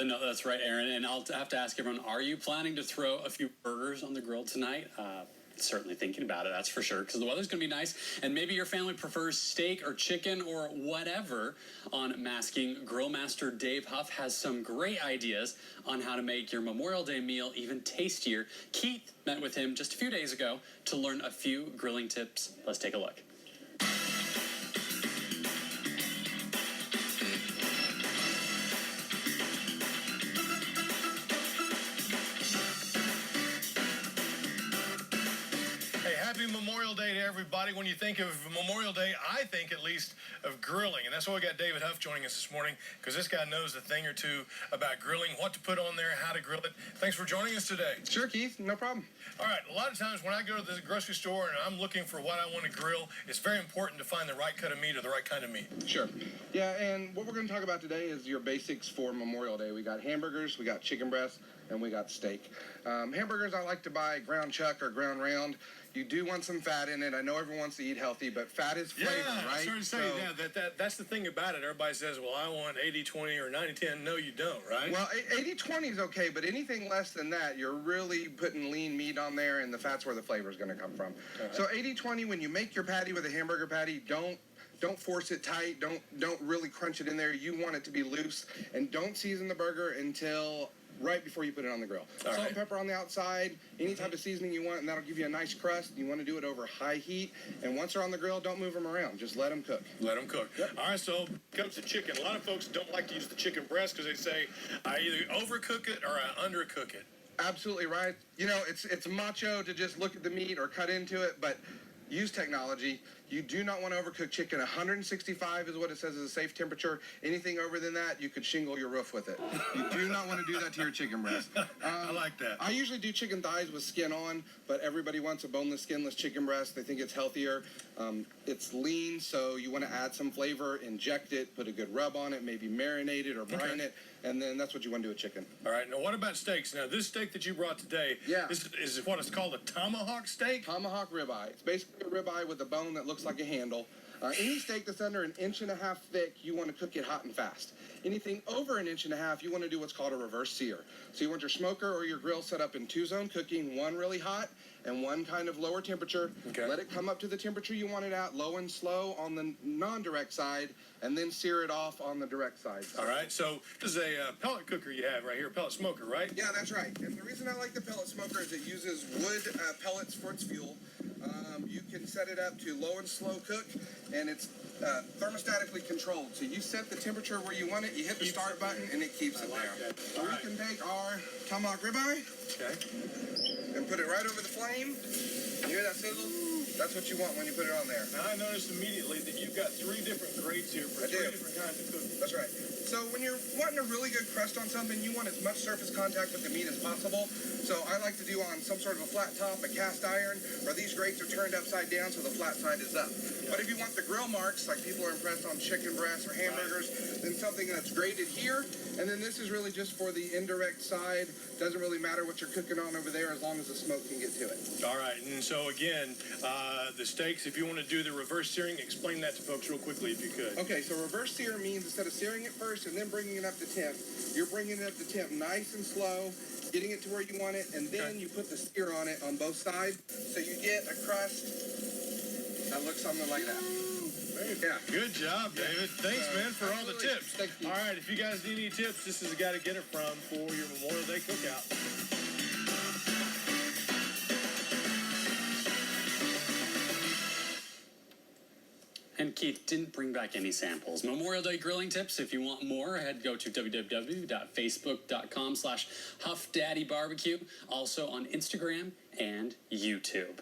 No, that's right, Aaron. And I'll have to ask everyone, are you planning to throw a few burgers on the grill tonight? Certainly thinking about it, that's for sure, because the weather's going to be nice, and maybe your family prefers steak or chicken or whatever. On Masking, Grill Master Dave Huff has some great ideas on how to make your Memorial Day meal even tastier. Keith met with him just a few days ago to learn a few grilling tips. Let's take a look. Happy Memorial Day to everybody. When you think of Memorial Day, I think at least of grilling. And that's why we got David Huff joining us this morning, because this guy knows a thing or two about grilling, what to put on there, how to grill it. Thanks for joining us today. Sure, Keith. No problem. All right. A lot of times when I go to the grocery store and I'm looking for what I want to grill, it's very important to find the right cut of meat or the right kind of meat. Sure. Yeah, and what we're going to talk about today is your basics for Memorial Day. We got hamburgers, we got chicken breast, and we got steak. Hamburgers, I like to buy ground chuck or ground round. You do want some fat in it. I know everyone wants to eat healthy, but fat is flavor, right? I started saying, that's the thing about it. Everybody says, well, I want 80-20 or 90-10. No, you don't, right? Well, 80-20 is okay, but anything less than that, you're really putting lean meat on there, and the fat's where the flavor is going to come from. Right. So 80-20, when you make your patty with a hamburger patty, don't force it tight. Don't really crunch it in there. You want it to be loose, and don't season the burger until right before you put it on the grill. Salt and pepper on the outside, any type of seasoning you want, and that'll give you a nice crust. You want to do it over high heat, and once they're on the grill, don't move them around. Just let them cook. Let them cook. Yep. All right, so comes to chicken. A lot of folks don't like to use the chicken breast because they say, I either overcook it or I undercook it. Absolutely right. You know, it's macho to just look at the meat or cut into it, but use technology. You do not want to overcook chicken. 165 is what it says is a safe temperature. Anything over than that, you could shingle your roof with it. You do not want to do that to your chicken breast. I like that. I usually do chicken thighs with skin on, but everybody wants a boneless, skinless chicken breast. They think it's healthier. It's lean, so you want to add some flavor, inject it, put a good rub on it, maybe marinate it or brine it, and then that's what you want to do with chicken. All right. Now, what about steaks? Now, this steak that you brought today, is what it's called a tomahawk steak? Tomahawk ribeye. It's basically a ribeye with a bone that looks like a handle. Any steak that's under 1.5 inches thick, you want to cook it hot and fast. Anything over 1.5 inches, you want to do what's called a reverse sear. So you want your smoker or your grill set up in 2-zone cooking, one really hot and one kind of lower temperature. Okay. Let it come up to the temperature you want it at, low and slow on the non-direct side, and then sear it off on the direct side. All right, so this is a pellet cooker you have right here, pellet smoker, right? Yeah, that's right. And the reason I like the pellet smoker is it uses wood pellets for its fuel. You can set it up to low and slow cook, and it's thermostatically controlled. So you set the temperature where you want it, you hit the start button, and it keeps it there. So we can take our tomahawk ribeye and put it right over the flame. You hear that sizzle? That's what you want when you put it on there. Now, I noticed immediately that you've got 3 different grades here for 3 different kinds of cooking. That's right. So when you're wanting a really good crust on something, you want as much surface contact with the meat as possible. So I like to do on some sort of a flat top, a cast iron, or these grates are turned upside down so the flat side is up. But if you want the grill marks, like people are impressed on chicken breasts or hamburgers, then something that's grated here. And then this is really just for the indirect side. Doesn't really matter what you're cooking on over there as long as the smoke can get to it. All right. And so, again, the steaks, if you want to do the reverse searing, explain that to folks real quickly if you could. Okay, so reverse sear means instead of searing it first and then bringing it up to temp, you're bringing it up to temp nice and slow, getting it to where you want it, and then you put the sear on it on both sides, so you get a crust that looks something like that. Yeah. Good job, David. Thanks, man, for all the tips. Thank you. All right, if you guys need any tips, this is the guy to get it from for your Memorial Day cookout. And Keith didn't bring back any samples. Memorial Day grilling tips. If you want more, go to www.facebook.com/HuffDaddyBarbecue. Also on Instagram and YouTube.